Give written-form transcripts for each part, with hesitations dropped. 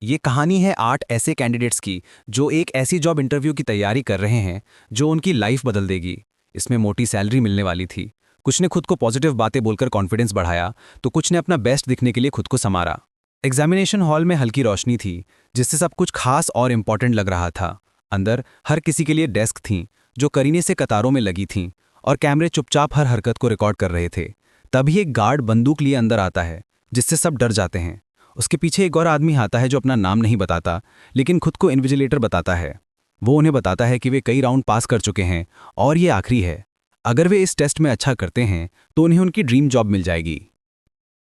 ये कहानी है 8 ऐसे कैंडिडेट्स की जो एक ऐसी जॉब इंटरव्यू की तैयारी कर रहे हैं जो उनकी लाइफ बदल देगी। इसमें मोटी सैलरी मिलने वाली थी। कुछ ने खुद को पॉजिटिव बातें बोलकर कॉन्फिडेंस बढ़ाया, तो कुछ ने अपना बेस्ट दिखने के लिए खुद को संवारा। एग्जामिनेशन हॉल में हल्की रोशनी थी, जिससे सब कुछ खास और इम्पॉर्टेंट लग रहा था। अंदर हर किसी के लिए डेस्क थीं, जो करीने से कतारों में लगी थीं, और कैमरे चुपचाप हर हरकत को रिकॉर्ड कर रहे थे। तभी एक गार्ड बंदूक लिए अंदर आता है, जिससे सब डर जाते हैं। उसके पीछे एक और आदमी आता है जो अपना नाम नहीं बताता, लेकिन खुद को इन्विजिलेटर बताता है। वो उन्हें बताता है कि वे कई राउंड पास कर चुके हैं और ये आखिरी है। अगर वे इस टेस्ट में अच्छा करते हैं तो उन्हें उनकी ड्रीम जॉब मिल जाएगी।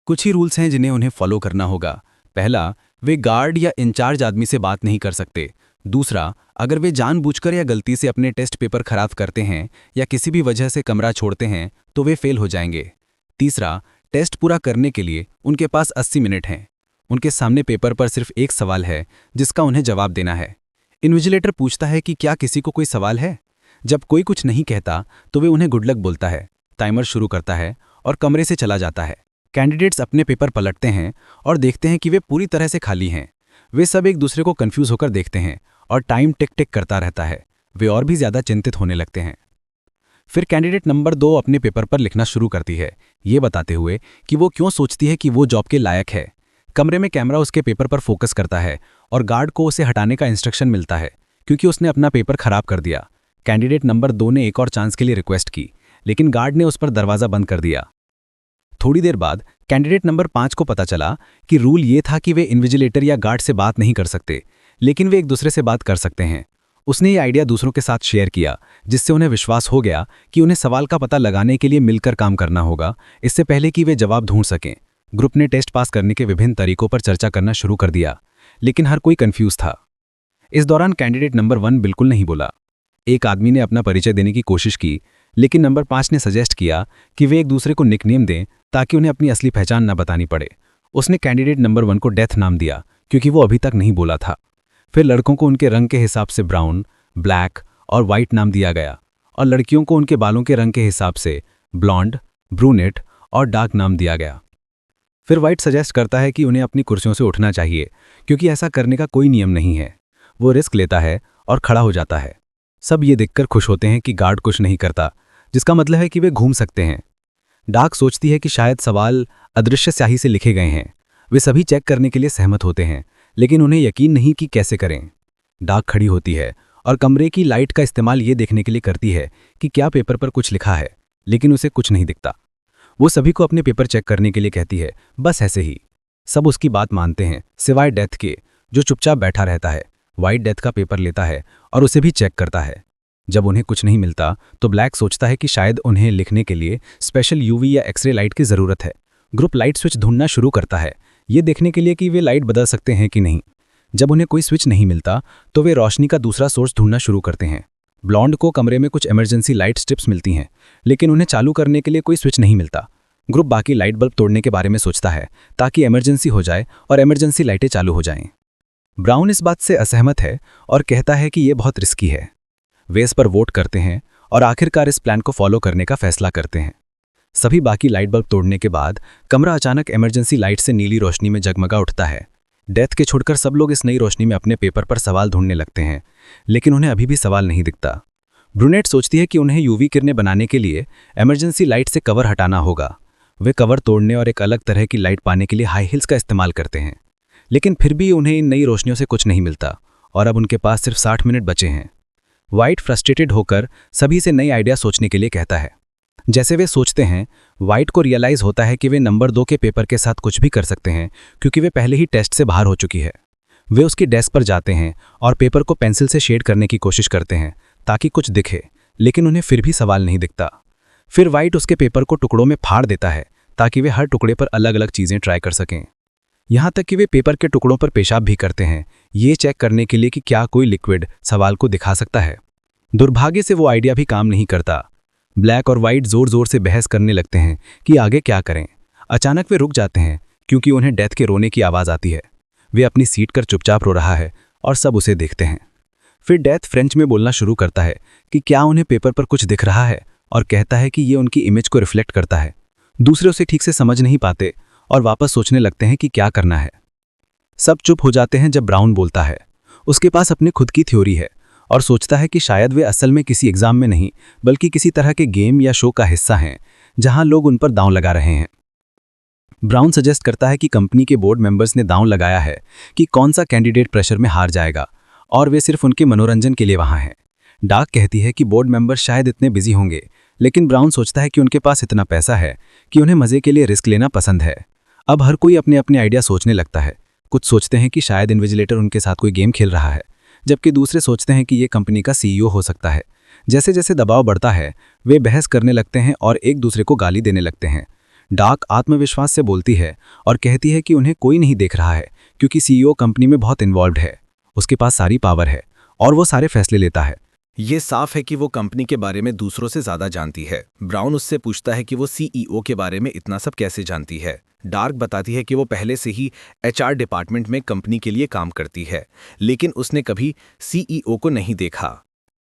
कुछ ही रूल्स हैं जिन्हें उन्हें फॉलो करना होगा। पहला, वे गार्ड या इंचार्ज आदमी से बात नहीं कर सकते। दूसरा, अगर वे जानबूझकर या गलती से अपने टेस्ट पेपर खराब करते हैं या किसी भी वजह से कमरा छोड़ते हैं तो वे फेल हो जाएंगे। तीसरा, टेस्ट पूरा करने के लिए उनके पास 80 मिनट हैं। उनके सामने पेपर पर सिर्फ एक सवाल है जिसका उन्हें जवाब देना है। इन्विजिलेटर पूछता है कि क्या किसी को कोई सवाल है। जब कोई कुछ नहीं कहता तो वे उन्हें गुड लक बोलता है, टाइमर शुरू करता है और कमरे से चला जाता है। कैंडिडेट्स अपने पेपर पलटते हैं और देखते हैं कि वे पूरी तरह से खाली हैं। वे सब एक दूसरे को कंफ्यूज होकर देखते हैं और टाइम टिक टिक करता रहता है। वे और भी ज्यादा चिंतित होने लगते हैं। फिर कैंडिडेट नंबर 2 अपने पेपर पर लिखना शुरू करती है, ये बताते हुए कि वो क्यों सोचती है कि वो जॉब के लायक है। कमरे में कैमरा उसके पेपर पर फोकस करता है और गार्ड को उसे हटाने का इंस्ट्रक्शन मिलता है क्योंकि उसने अपना पेपर खराब कर दिया। कैंडिडेट नंबर 2 ने एक और चांस के लिए रिक्वेस्ट की, लेकिन गार्ड ने उस पर दरवाज़ा बंद कर दिया। थोड़ी देर बाद कैंडिडेट नंबर 5 को पता चला कि रूल ये था कि वे इन्विजिलेटर या गार्ड से बात नहीं कर सकते, लेकिन वे एक दूसरे से बात कर सकते हैं। उसने ये आइडिया दूसरों के साथ शेयर किया, जिससे उन्हें विश्वास हो गया कि उन्हें सवाल का पता लगाने के लिए मिलकर काम करना होगा, इससे पहले कि वे जवाब ढूंढ सकें। ग्रुप ने टेस्ट पास करने के विभिन्न तरीकों पर चर्चा करना शुरू कर दिया, लेकिन हर कोई कंफ्यूज था। इस दौरान कैंडिडेट नंबर 1 बिल्कुल नहीं बोला। एक आदमी ने अपना परिचय देने की कोशिश की, लेकिन नंबर 5 ने सजेस्ट किया कि वे एक दूसरे को निकनेम दें ताकि उन्हें अपनी असली पहचान न बतानी पड़े। उसने कैंडिडेट नंबर 1 को डेथ नाम दिया क्योंकि वो अभी तक नहीं बोला था। फिर लड़कों को उनके रंग के हिसाब से ब्राउन, ब्लैक और वाइट नाम दिया गया, और लड़कियों को उनके बालों के रंग के हिसाब से ब्लॉन्ड, ब्रूनेट और डार्क नाम दिया गया। फिर वाइट सजेस्ट करता है कि उन्हें अपनी कुर्सियों से उठना चाहिए क्योंकि ऐसा करने का कोई नियम नहीं है। वो रिस्क लेता है और खड़ा हो जाता है। सब ये देखकर खुश होते हैं कि गार्ड कुछ नहीं करता, जिसका मतलब है कि वे घूम सकते हैं। डार्क सोचती है कि शायद सवाल अदृश्य स्याही से लिखे गए हैं। वे सभी चेक करने के लिए सहमत होते हैं, लेकिन उन्हें यकीन नहीं कि कैसे करें। डार्क खड़ी होती है और कमरे की लाइट का इस्तेमाल ये देखने के लिए करती है कि क्या पेपर पर कुछ लिखा है, लेकिन उसे कुछ नहीं दिखता। वो सभी को अपने पेपर चेक करने के लिए कहती है, बस ऐसे ही। सब उसकी बात मानते हैं सिवाय डेथ के, जो चुपचाप बैठा रहता है। वाइट डेथ का पेपर लेता है और उसे भी चेक करता है। जब उन्हें कुछ नहीं मिलता तो ब्लैक सोचता है कि शायद उन्हें लिखने के लिए स्पेशल यूवी या एक्सरे लाइट की ज़रूरत है। ग्रुप लाइट स्विच ढूंढना शुरू करता है, ये देखने के लिए कि वे लाइट बदल सकते हैं कि नहीं। जब उन्हें कोई स्विच नहीं मिलता तो वे रोशनी का दूसरा सोर्स ढूंढना शुरू करते हैं। ब्लॉन्ड को कमरे में कुछ इमरजेंसी लाइट स्ट्रिप्स मिलती हैं, लेकिन उन्हें चालू करने के लिए कोई स्विच नहीं मिलता। ग्रुप बाकी लाइट बल्ब तोड़ने के बारे में सोचता है ताकि इमरजेंसी हो जाए और इमरजेंसी लाइटें चालू हो जाएं। ब्राउन इस बात से असहमत है और कहता है कि यह बहुत रिस्की है। वे इस पर वोट करते हैं और आखिरकार इस प्लान को फॉलो करने का फैसला करते हैं। सभी बाकी लाइट बल्ब तोड़ने के बाद कमरा अचानक इमरजेंसी लाइट से नीली रोशनी में जगमगा उठता है। डेथ के छोड़कर सब लोग इस नई रोशनी में अपने पेपर पर सवाल ढूंढने लगते हैं, लेकिन उन्हें अभी भी सवाल नहीं दिखता। ब्रूनेट सोचती है कि उन्हें यूवी किरणें बनाने के लिए इमरजेंसी लाइट से कवर हटाना होगा। वे कवर तोड़ने और एक अलग तरह की लाइट पाने के लिए हाई हील्स का इस्तेमाल करते हैं, लेकिन फिर भी उन्हें इन नई रोशनियों से कुछ नहीं मिलता और अब उनके पास सिर्फ 60 मिनट बचे हैं। वाइट फ्रस्ट्रेटेड होकर सभी से नई आइडिया सोचने के लिए कहता है। जैसे वे सोचते हैं, वाइट को रियलाइज होता है कि वे नंबर 2 के पेपर के साथ कुछ भी कर सकते हैं क्योंकि वे पहले ही टेस्ट से बाहर हो चुकी है। वे उसकी डेस्क पर जाते हैं और पेपर को पेंसिल से शेड करने की कोशिश करते हैं ताकि कुछ दिखे, लेकिन उन्हें फिर भी सवाल नहीं दिखता। फिर वाइट उसके पेपर को टुकड़ों में फाड़ देता है ताकि वे हर टुकड़े पर अलग अलग चीज़ें ट्राई कर सकें। यहाँ तक कि वे पेपर के टुकड़ों पर पेशाब भी करते हैं, ये चेक करने के लिए कि क्या कोई लिक्विड सवाल को दिखा सकता है। दुर्भाग्य से वो आइडिया भी काम नहीं करता। ब्लैक और वाइट जोर जोर से बहस करने लगते हैं कि आगे क्या करें। अचानक वे रुक जाते हैं क्योंकि उन्हें डेथ के रोने की आवाज़ आती है। वे अपनी सीट कर चुपचाप रो रहा है और सब उसे देखते हैं। फिर डेथ फ्रेंच में बोलना शुरू करता है कि क्या उन्हें पेपर पर कुछ दिख रहा है, और कहता है कि ये उनकी इमेज को रिफ्लेक्ट करता है। दूसरे उसे ठीक से समझ नहीं पाते और वापस सोचने लगते हैं कि क्या करना है। सब चुप हो जाते हैं जब ब्राउन बोलता है। उसके पास अपनी खुद की थ्योरी है और सोचता है कि शायद वे असल में किसी एग्जाम में नहीं बल्कि किसी तरह के गेम या शो का हिस्सा हैं जहां लोग उन पर दांव लगा रहे हैं। ब्राउन सजेस्ट करता है कि कंपनी के बोर्ड मेंबर्स ने दांव लगाया है कि कौन सा कैंडिडेट प्रेशर में हार जाएगा और वे सिर्फ उनके मनोरंजन के लिए वहां हैं। डार्क कहती है कि बोर्ड मेंबर्स शायद इतने बिजी होंगे, लेकिन ब्राउन सोचता है कि उनके पास इतना पैसा है कि उन्हें मजे के लिए रिस्क लेना पसंद है। अब हर कोई अपने अपने आइडिया सोचने लगता है। कुछ सोचते हैं कि शायद इन्विजिलेटर उनके साथ कोई गेम खेल रहा है, जबकि दूसरे सोचते हैं कि ये कंपनी का सीईओ हो सकता है। जैसे जैसे दबाव बढ़ता है वे बहस करने लगते हैं और एक दूसरे को गाली देने लगते हैं। डार्क आत्मविश्वास से बोलती है और कहती है कि उन्हें कोई नहीं देख रहा है क्योंकि सीईओ कंपनी में बहुत इन्वॉल्व्ड है। उसके पास सारी पावर है और वो सारे फैसले लेता है। ये साफ है कि वो कंपनी के बारे में दूसरों से ज्यादा जानती है। ब्राउन उससे पूछता है कि वो सीईओ के बारे में इतना सब कैसे जानती है। डार्क बताती है कि वो पहले से ही एचआर डिपार्टमेंट में कंपनी के लिए काम करती है, लेकिन उसने कभी सीईओ को नहीं देखा।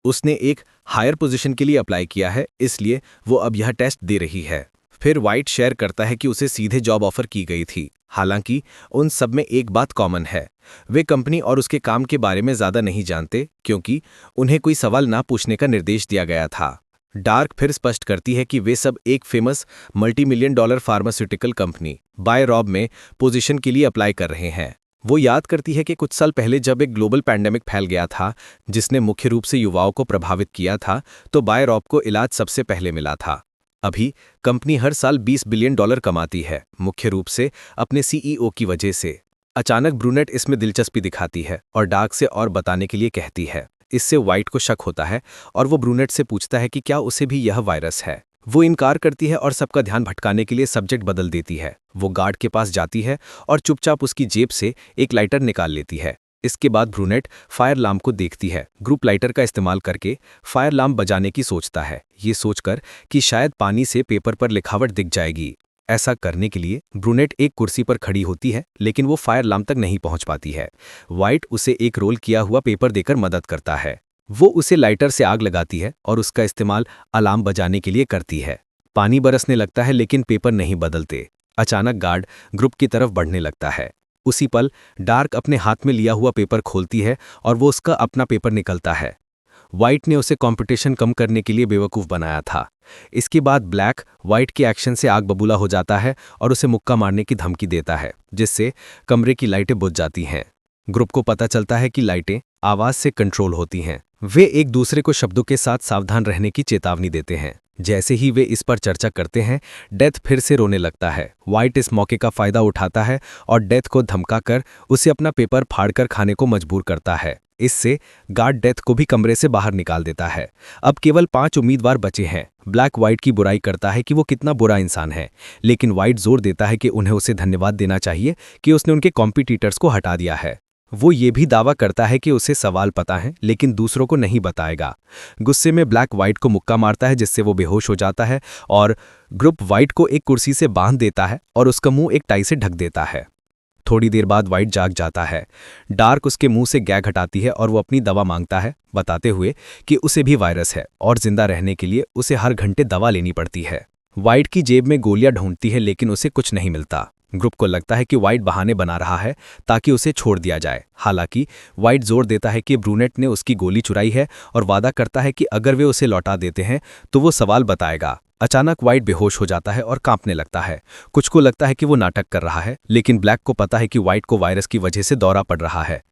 उसने एक हायर पोजीशन के लिए अप्लाई किया है, इसलिए वो अब यह टेस्ट दे रही है। फिर वाइट शेयर करता है कि उसे सीधे जॉब ऑफर की गई थी। हालांकि उन सब में एक बात कॉमन है, वे कंपनी और उसके काम के बारे में ज्यादा नहीं जानते क्योंकि उन्हें कोई सवाल ना पूछने का निर्देश दिया गया था। डार्क फिर स्पष्ट करती है कि वे सब एक famous multi-million dollar pharmaceutical company by Rob में पोजीशन के लिए अप्लाई कर रहे हैं। वो याद करती है कि कुछ साल पहले जब एक ग्लोबल पैंडेमिक फैल गया था जिसने मुख्य रूप से युवाओं को प्रभावित किया था, तो बाय रॉब को इलाज सबसे पहले मिला था। अभी कंपनी हर साल $20 बिलियन कमाती है, मुख्य रूप से अपने सीईओ की वजह से। अचानक ब्रूनेट इसमें दिलचस्पी दिखाती है और डार्क से और बताने के लिए कहती है। इससे वाइट को शक होता है और वो ब्रूनेट से पूछता है कि क्या उसे भी यह वायरस है। वो इनकार करती है और सबका ध्यान भटकाने के लिए सब्जेक्ट बदल देती है। वो गार्ड के पास जाती है और चुपचाप उसकी जेब से एक लाइटर निकाल लेती है। इसके बाद ब्रूनेट फायर लाम्प को देखती है। ग्रुप लाइटर का इस्तेमाल करके फायर लाम्प बजाने की सोचता है, ये सोचकर कि शायद पानी से पेपर पर लिखावट दिख जाएगी। ऐसा करने के लिए ब्रूनेट एक कुर्सी पर खड़ी होती है, लेकिन वो फायर लाम्प तक नहीं पहुंच पाती है। वाइट उसे एक रोल किया हुआ पेपर देकर मदद करता है। वो उसे लाइटर से आग लगाती है और उसका इस्तेमाल अलार्म बजाने के लिए करती है। पानी बरसने लगता है लेकिन पेपर नहीं बदलते। अचानक गार्ड ग्रुप की तरफ बढ़ने लगता है। उसी पल डार्क अपने हाथ में लिया हुआ पेपर खोलती है और वो उसका अपना पेपर निकलता है। वाइट ने उसे कंपटीशन कम करने के लिए बेवकूफ़ बनाया था। इसके बाद ब्लैक वाइट के एक्शन से आग बबूला हो जाता है और उसे मुक्का मारने की धमकी देता है, जिससे कमरे की लाइटें बुझ जाती हैं। ग्रुप को पता चलता है कि लाइटें आवाज़ से कंट्रोल होती हैं। वे एक दूसरे को शब्दों के साथ सावधान रहने की चेतावनी देते हैं। जैसे ही वे इस पर चर्चा करते हैं, डेथ फिर से रोने लगता है। वाइट इस मौके का फायदा उठाता है और डेथ को धमकाकर उसे अपना पेपर फाड़कर खाने को मजबूर करता है। इससे गार्ड डेथ को भी कमरे से बाहर निकाल देता है। अब केवल 5 उम्मीदवार बचे हैं। ब्लैक वाइट की बुराई करता है कि वो कितना बुरा इंसान है, लेकिन वाइट जोर देता है कि उन्हें उसे धन्यवाद देना चाहिए कि उसने उनके कॉम्पिटिटर्स को हटा दिया है। वो ये भी दावा करता है कि उसे सवाल पता है लेकिन दूसरों को नहीं बताएगा। गुस्से में ब्लैक वाइट को मुक्का मारता है, जिससे वो बेहोश हो जाता है और ग्रुप वाइट को एक कुर्सी से बांध देता है और उसका मुंह एक टाई से ढक देता है। थोड़ी देर बाद वाइट जाग जाता है। डार्क उसके मुंह से गैग हटाती है और वो अपनी दवा मांगता है, बताते हुए कि उसे भी वायरस है और जिंदा रहने के लिए उसे हर घंटे दवा लेनी पड़ती है। वाइट की जेब में गोलियां ढूंढती है लेकिन उसे कुछ नहीं मिलता। ग्रुप को लगता है कि वाइट बहाने बना रहा है ताकि उसे छोड़ दिया जाए। हालांकि वाइट जोर देता है कि ब्रूनेट ने उसकी गोली चुराई है और वादा करता है कि अगर वे उसे लौटा देते हैं तो वो सवाल बताएगा। अचानक वाइट बेहोश हो जाता है और कांपने लगता है। कुछ को लगता है कि वो नाटक कर रहा है, लेकिन ब्लैक को पता है कि वाइट को वायरस की वजह से दौरा पड़ रहा है।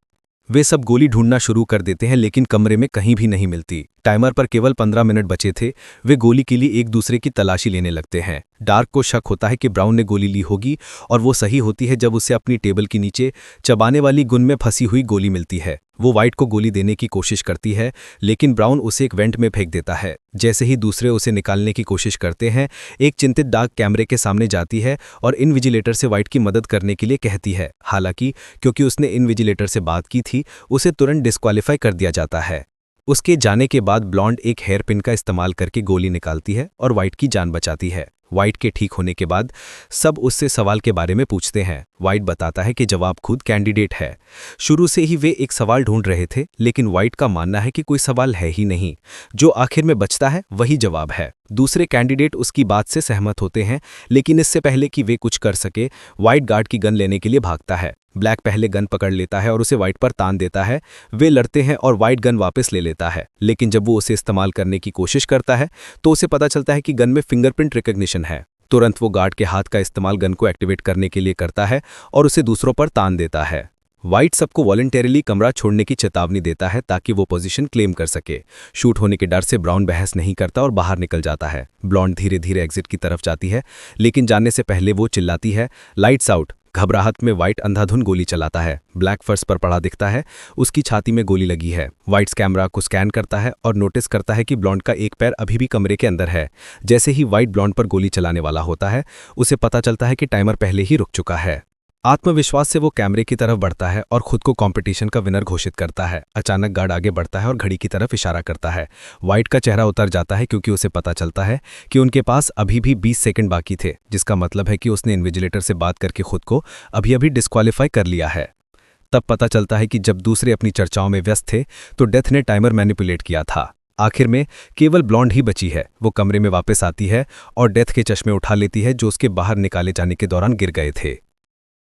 वे सब गोली ढूंढना शुरू कर देते हैं लेकिन कमरे में कहीं भी नहीं मिलती। टाइमर पर केवल 15 मिनट बचे थे। वे गोली के लिए एक दूसरे की तलाशी लेने लगते हैं। डार्क को शक होता है कि ब्राउन ने गोली ली होगी और वो सही होती है जब उसे अपनी टेबल के नीचे चबाने वाली गुन में फंसी हुई गोली मिलती है। वो वाइट को गोली देने की कोशिश करती है लेकिन ब्राउन उसे एक वेंट में फेंक देता है। जैसे ही दूसरे उसे निकालने की कोशिश करते हैं, एक चिंतित डार्क कैमरे के सामने जाती है और इनविजिलेटर से वाइट की मदद करने के लिए कहती है। हालांकि क्योंकि उसने इनविजिलेटर से बात की थी, उसे तुरंत डिस्क्वालीफाई कर दिया जाता है। उसके जाने के बाद ब्लॉन्ड एक हेयर पिन का इस्तेमाल करके गोली निकालती है और वाइट की जान बचाती है। वाइट के ठीक होने के बाद सब उससे सवाल के बारे में पूछते हैं। वाइट बताता है कि जवाब खुद कैंडिडेट है। शुरू से ही वे एक सवाल ढूंढ रहे थे, लेकिन वाइट का मानना है कि कोई सवाल है ही नहीं। जो आखिर में बचता है वही जवाब है। दूसरे कैंडिडेट उसकी बात से सहमत होते हैं, लेकिन इससे पहले कि वे कुछ कर सके, व्हाइट गार्ड की गन लेने के लिए भागता है। ब्लैक पहले गन पकड़ लेता है और उसे व्हाइट पर तान देता है। वे लड़ते हैं और व्हाइट गन वापस ले लेता है, लेकिन जब वो उसे इस्तेमाल करने की कोशिश करता है तो उसे पता चलता है कि गन में फिंगरप्रिंट रिकग्निशन है। तुरंत वो गार्ड के हाथ का इस्तेमाल गन को एक्टिवेट करने के लिए करता है और उसे दूसरों पर तान देता है। व्हाइट सबको वॉलंटरीली कमरा छोड़ने की चेतावनी देता है ताकि वो पोजीशन क्लेम कर सके। शूट होने के डर से ब्राउन बहस नहीं करता और बाहर निकल जाता है। ब्लॉन्ड धीरे धीरे एग्जिट की तरफ जाती है, लेकिन जाने से पहले वो चिल्लाती है, लाइट्स आउट। घबराहट में व्हाइट अंधाधुन गोली चलाता है। ब्लैक फर्श पर पड़ा दिखता है, उसकी छाती में गोली लगी है। व्हाइट कैमरा को स्कैन करता है और नोटिस करता है कि ब्लॉन्ड का एक पैर अभी भी कमरे के अंदर है। जैसे ही व्हाइट ब्लॉन्ड पर गोली चलाने वाला होता है, उसे पता चलता है कि टाइमर पहले ही रुक चुका है। आत्मविश्वास से वो कैमरे की तरफ बढ़ता है और खुद को कंपटीशन का विनर घोषित करता है। अचानक गार्ड आगे बढ़ता है और घड़ी की तरफ इशारा करता है। व्हाइट का चेहरा उतर जाता है क्योंकि उसे पता चलता है कि उनके पास अभी भी 20 सेकंड बाकी थे, जिसका मतलब है कि उसने इन्विजिलेटर से बात करके खुद को अभी अभी डिस्क्वालीफाई कर लिया है। तब पता चलता है कि जब दूसरे अपनी चर्चाओं में व्यस्त थे तो डेथ ने टाइमर मैनिपुलेट किया था। आखिर में केवल ब्लॉन्ड ही बची है। वो कमरे में वापस आती है और डेथ के चश्मे उठा लेती है जो उसके बाहर निकाले जाने के दौरान गिर गए थे।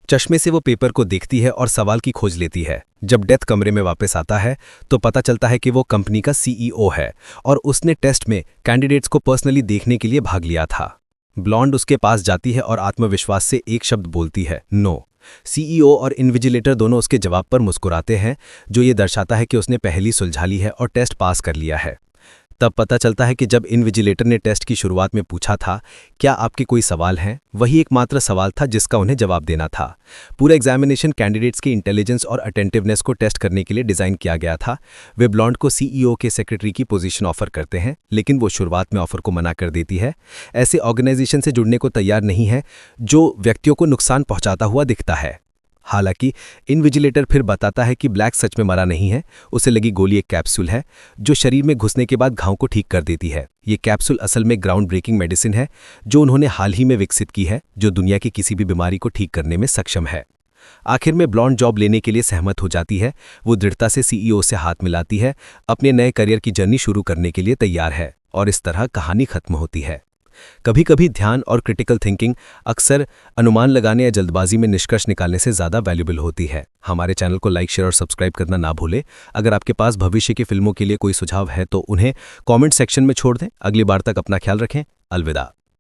चश्मे से वो पेपर को देखती है और सवाल की खोज लेती है। जब डेथ कमरे में वापस आता है तो पता चलता है कि वो कंपनी का सीईओ है और उसने टेस्ट में कैंडिडेट्स को पर्सनली देखने के लिए भाग लिया था। ब्लॉन्ड उसके पास जाती है और आत्मविश्वास से एक शब्द बोलती है, नो। सीईओ और इन्विजिलेटर दोनों उसके जवाब पर मुस्कुराते हैं, जो ये दर्शाता है कि उसने पहली सुलझा ली है और टेस्ट पास कर लिया है। तब पता चलता है कि जब इन्विजिलेटर ने टेस्ट की शुरुआत में पूछा था, क्या आपके कोई सवाल हैं, वही एकमात्र सवाल था जिसका उन्हें जवाब देना था। पूरा एग्जामिनेशन कैंडिडेट्स की इंटेलिजेंस और अटेंटिवनेस को टेस्ट करने के लिए डिज़ाइन किया गया था। वे ब्लॉन्ड को सीईओ के सेक्रेटरी की पोजीशन ऑफर करते हैं, लेकिन वो शुरुआत में ऑफर को मना कर देती है। ऐसे ऑर्गेनाइजेशन से जुड़ने को तैयार नहीं है जो व्यक्तियों को नुकसान पहुंचाता हुआ दिखता है। हालांकि इन्विजिलेटर फिर बताता है कि ब्लैक सच में मरा नहीं है, उसे लगी गोली एक कैप्सूल है जो शरीर में घुसने के बाद घाव को ठीक कर देती है। ये कैप्सूल असल में ग्राउंड ब्रेकिंग मेडिसिन है जो उन्होंने हाल ही में विकसित की है, जो दुनिया की किसी भी बीमारी को ठीक करने में सक्षम है। आखिर में ब्लॉन्ड जॉब लेने के लिए सहमत हो जाती है। वो दृढ़ता से सीईओ से हाथ मिलाती है, अपने नए करियर की जर्नी शुरू करने के लिए तैयार है और इस तरह कहानी खत्म होती है। कभी कभी ध्यान और क्रिटिकल थिंकिंग अक्सर अनुमान लगाने या जल्दबाजी में निष्कर्ष निकालने से ज़्यादा वैल्यूबल होती है। हमारे चैनल को लाइक, शेयर और सब्सक्राइब करना ना भूलें। अगर आपके पास भविष्य की फिल्मों के लिए कोई सुझाव है तो उन्हें कमेंट सेक्शन में छोड़ दें। अगली बार तक अपना ख्याल रखें। अलविदा।